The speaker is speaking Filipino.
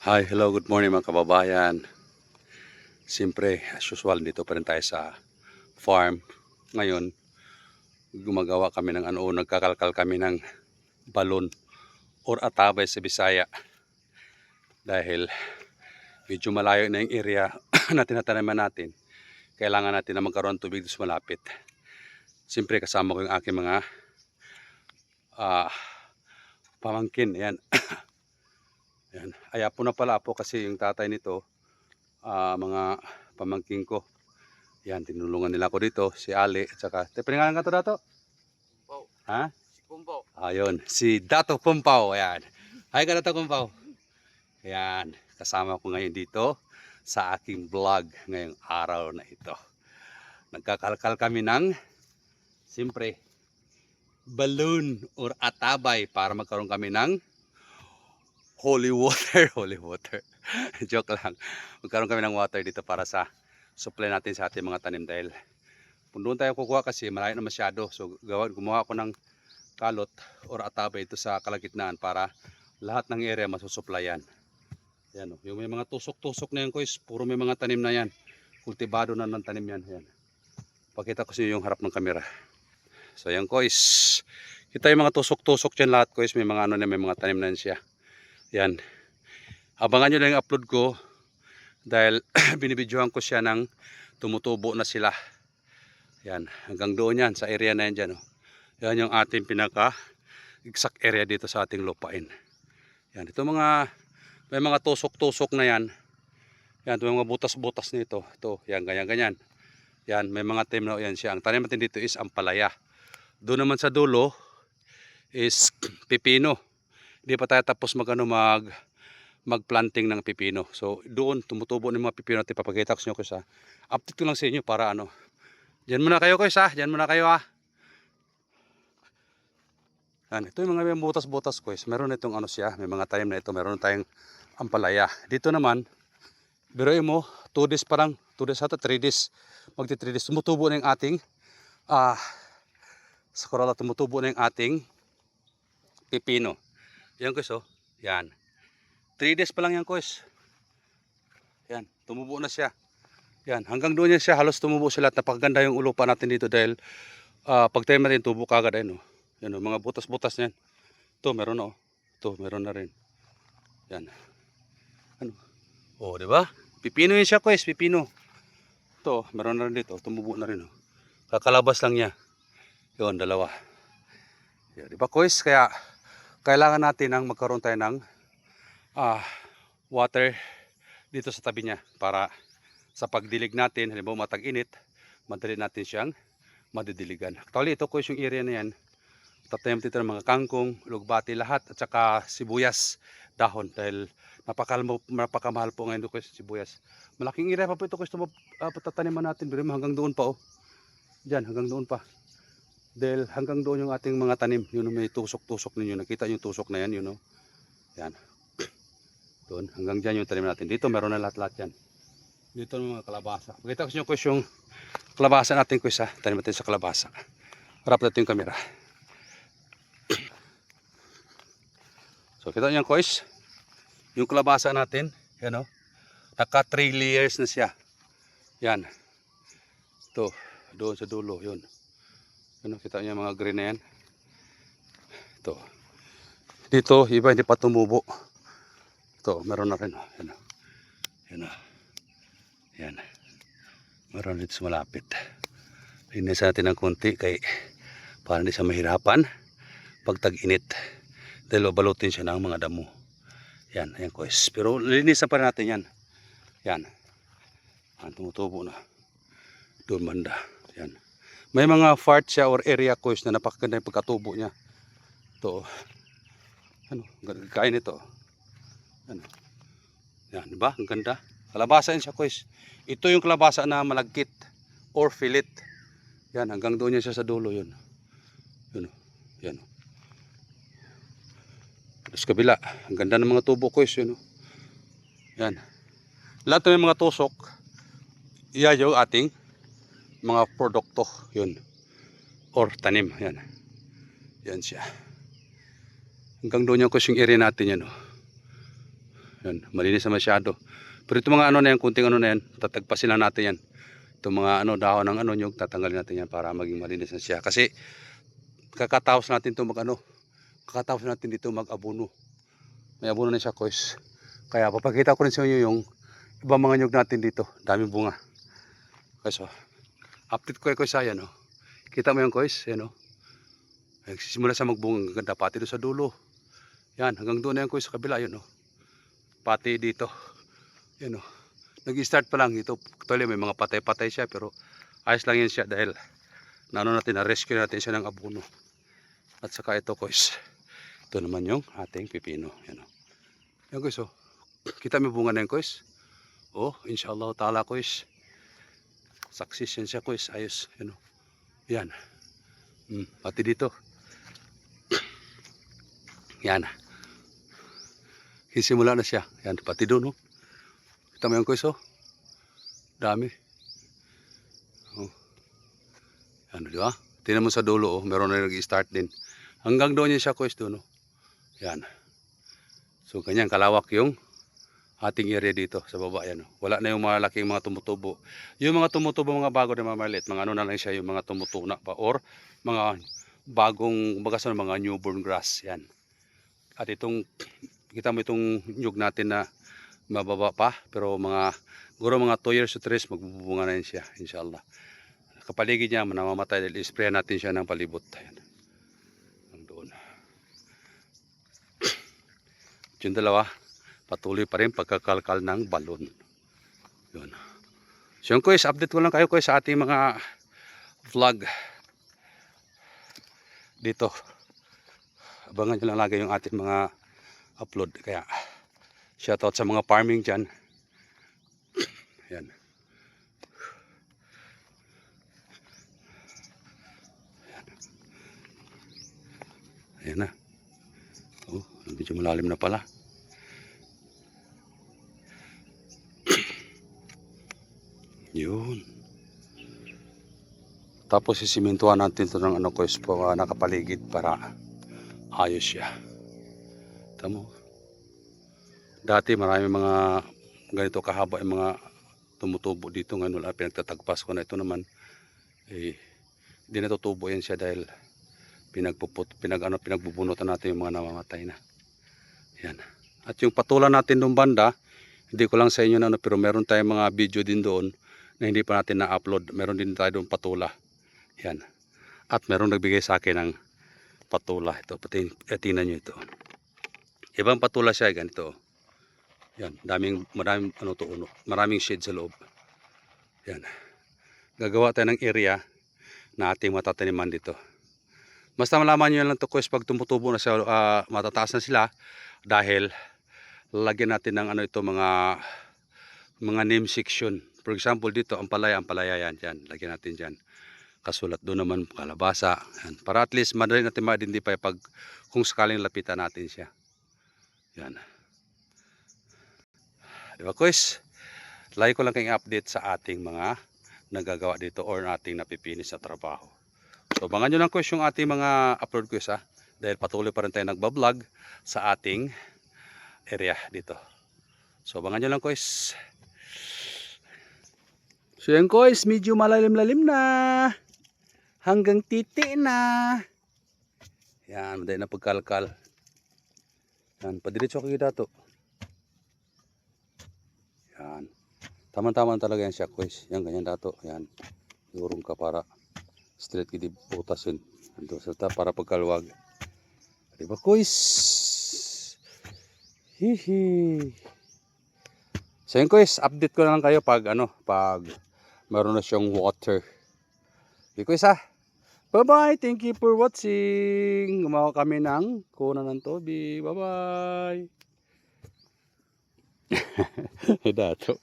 Hi, hello, good morning mga kababayan. Siyempre, as usual, dito pa rin tayo sa farm. Ngayon, gumagawa kami ng nagkakalkal kami ng balon or atabay sa Bisaya. Dahil medyo malayo na yung area na tinataniman natin. Kailangan natin na magkaroon ng tubig dito sa malapit. Siyempre, kasama ko yung aking mga pamangkin. Ayan. Ayan. Ay, apo na pala po kasi yung tatay nito, mga pamangkin ko. Yan, tinulungan nila ako dito, si Ali, at saka, paningalan ka to Dato? Kumpaw. Ha? Si Kumpaw. Ayun, si Dato Kumpaw, ayan. Hi ka Dato Kumpaw. Ayan, kasama ko ngayon dito sa aking vlog ngayong araw na ito. Nagkakalkal kami ng, siyempre, balloon or atabay para magkaroon kami ng holy water. Holy water. Joke lang. Magkaroon kami ng water dito para sa supply natin sa ating mga tanim dahil doon tayo kukuha kasi malayo na masyado. So gumawa ako ng kalot or atabay ito sa kalagitnaan para lahat ng area masusuplayan. Yan, yung may mga tusok-tusok na yan guys, puro may mga tanim na yan. Kultibado na ng tanim yan. Yan. Pakita ko sa inyo yung harap ng kamera. So yan guys, kita yung mga tusok-tusok dyan lahat guys, may mga may mga tanim na yan siya. Yan. Abangan nyo lang yung upload ko dahil binibidyohan ko siya ng tumutubo na sila. Yan, hanggang doon yan, sa area na yan dyan. Oh. Yan yung ating pinaka exact area dito sa ating lupain. Yan, ito may mga tusok-tusok na yan. Yan, ito mga butas-butas nito. Ito, yan, ganyan-ganyan. Yan, may mga tanim na yan siya. Ang tanim natin dito is ampalaya. Doon naman sa dulo is pipino. Hindi pa tayo tapos magplanting ng pipino. So, doon tumutubo ng mga pipino. At ipapakita ko sa inyo ko sa update ko lang sa inyo para ano. Diyan muna kayo guys ha. Diyan muna kayo ha. Yan. Ito yung mga butas-butas guys. Meron itong siya. May mga tanim na ito. Meron tayong ampalaya. Dito naman, biruin mo, 2 days parang, 2 days ata, 3 days. Magti 3 days. Tumutubo na yung ating, sa Corolla, tumutubo na yung ating pipino. Yan guys oh. Yan. 3 days pa lang yan guys. Yan. Tumubo na siya. Yan, hanggang doon yan siya, halos tumubo sila at napakaganda yung ulupa natin dito dahil pag tayo natin tubo kagad ayun, oh. Yan, oh, mga butas-butas niyan. Ito, meron na oh. Ito, meron na rin. Yan. Ano? Oh, di ba? Pipino yun siya, guys, pipino. Ito, meron na rin dito, tumubo na rin oh. Kakalabas lang niya. Yun, dalawa. Yan, di ba, guys? Kaya kailangan natin ng magkaroon tayo ng water dito sa tabi niya para sa pagdilig natin, halimbawa matag-init, madali natin siyang madidiligan. Actually, ito ko yung area na yan. Tatayam dito ng mga kangkong, lugbati lahat, at saka sibuyas dahon dahil napakamahal po ngayon ito sibuyas. Malaking area pa po ito gusto patataniman natin. Pero hanggang doon pa oh. Diyan, hanggang doon pa. Dahil hanggang doon yung ating mga tanim. Yun may tusok-tusok ninyo. Nakita yung tusok na yan, yun oh. Yan. Doon, hanggang dyan yung tanim natin. Dito meron na lahat-lahat yan. Dito ng mga kalabasa. Pakita ko sa inyo guys yung kalabasa natin guys ha. Tanim natin sa kalabasa. Harap natin yung camera. So kita nyo guys. Yung kalabasa natin. Yan o. Naka 3 layers na siya. Yan. Ito. Doon sa dulo. Yun. Yan o. Kita nyo mga green na yan. Ito. Dito iba hindi pa tumubo. Ito. Meron na rin o. Yan o. Yan o. Yan. Meron dito sa malapit. Linisan natin ng konti kay para hindi siya mahirapan pag tag-init. Dahil balutin siya ng mga damo. Yan. Ayan guys. Pero linisan pa rin natin yan. Yan. Yan. Tumutubo na. Doon banda. Yan. May mga part siya or area guys na napakaganda yung pagkatubo niya. Ito. Ano? Kain ito. Ano? Yan. Diba? Ang ganda. Kalabasa yan siya guys. Ito yung kalabasa na malagkit or fillet. Yan, hanggang doon yan siya sa dulo yun. Yun. Yan. Tapos kabila, ang ganda ng mga tubo guys yun. Yan. Lahat ng mga tusok, iyan yung ating mga produkto yun. Or tanim. Yan. Yan siya. Hanggang doon yan guys yung area natin yan. Yan, malinis na masyado. Pero itong mga ano na yan, kunting ano na yan, tatagpasin lang natin yan. Itong mga ano, dahon ng ano, nyug, tatanggalin natin yan para maging malinis na siya. Kasi kakatapos natin ito kakatapos natin dito mag-abono. May abono na siya, guys. Kaya papakita ko rin sa inyo yung ibang mga nyug natin dito. Daming bunga. Guys, update ko guys, ayan, oh. Kita mo yung guys, yan, oh. Nagsisimula siya magbunga, ganda pati doon sa dulo. Yan, hanggang doon na yan guys, sa kabila, yun, oh. Pati dito. Yan, oh. Nag-start pa lang ito. Actually may mga patay-patay siya, pero ayos lang yan siya dahil na-rescue natin siya ng abono. At saka ito guys, ito naman yung ating pipino. Yan, oh. Yan guys, oh. Kita mo bunga na yan guys. Oh, inshallah ta'ala guys. Success yan siya guys, ayos. Yan, oh. Yan. Pati dito. Yan. Simula na siya. Yan, pati doon, oh. Kita mo yan guys, oh. Dami. Oh. Ano, di ba? Tingnan mo sa dulo, oh. Meron na nag-start din. Hanggang doon yan siya guys, doon, oh. Yan. So, ganyan kalawak yung ating area dito sa baba. Yan, oh. Wala na yung malaking mga tumutubo. Yung mga tumutubo, mga bago na mamalit, mga ano na lang siya, yung mga tumutuna pa or mga bagong, bagas na mga newborn grass. Yan. At itong, kita mo itong nyug natin na mababa pa, pero guro mga 2 years to 3 magbubunga na yun siya, inshallah. Kapaligid niya namamatay dahil spray natin siya ng palibot. Ayan. Doon. Yung dalawa, patuloy pa rin pagkakalkal ng balon. Yun. So yun guys, update ko lang kayo guys sa ating mga vlog dito. Abangan nyo lang lagi yung ating mga upload. Kaya shoutout sa mga farming dyan. Yan. Ayan na. Oh, medyo malalim na pala. Yun. Tapos sisimentuhan natin ito ng ano guys, nakapaligid para ayos siya. Tamo. Dati marami mga ganito kahaba yung mga tumutubo dito, ngayon wala, pinagtatagpas ko na. Ito naman hindi natutubo yan siya dahil pinagbubunutan natin yung mga namamatay na. Yan. At yung patulan natin doon banda, hindi ko lang sa inyo na ano, pero meron tayong mga video din doon na hindi pa natin na-upload. Meron din tayo doon patula. Yan. At meron nagbigay sa akin ng patula. Ito, tingnan nyo ito. Ibang patula siya, ganito. Yan, maraming ano to, maraming shade sa loob. Yan. Gagawa tayo ng area na ating matataniman dito. Basta malaman nyo lang to guys, pag tumutubo na siya, matataas na sila dahil lalagyan natin ng ano ito, mga name section. For example dito, ampalaya yan, dyan. Lagyan natin dyan. Kasulat doon naman kalabasa. Yan. Para at least madali natin ma-identify pag kung sakaling lapitan natin siya. Yan. Diba guys? Lagi ko lang kayong update sa ating mga nagagawa dito or ating napipinis na trabaho. So abangan nyo lang guys yung ating mga upload guys ha. Dahil patuloy pa rin tayo nagbablog sa ating area dito. So abangan nyo lang guys. So yan guys, medyo malalim-lalim na. Hanggang titi na. Yan, madali na pagkalkal. Yan, padiretso ako dato. Yan. Tama-tama talaga yan siya guys. Yan, ganyan dato. Yan. Iurong ka para straight kidi butasin. Ito, serta para pagkalwag. Diba guys? Hihi. So yun guys, update ko na lang kayo pag meron na siyang water. Okay guys ha. Bye-bye. Thank you for watching. Gumawa kami ng kuna ng tobi. Bye-bye. Dato.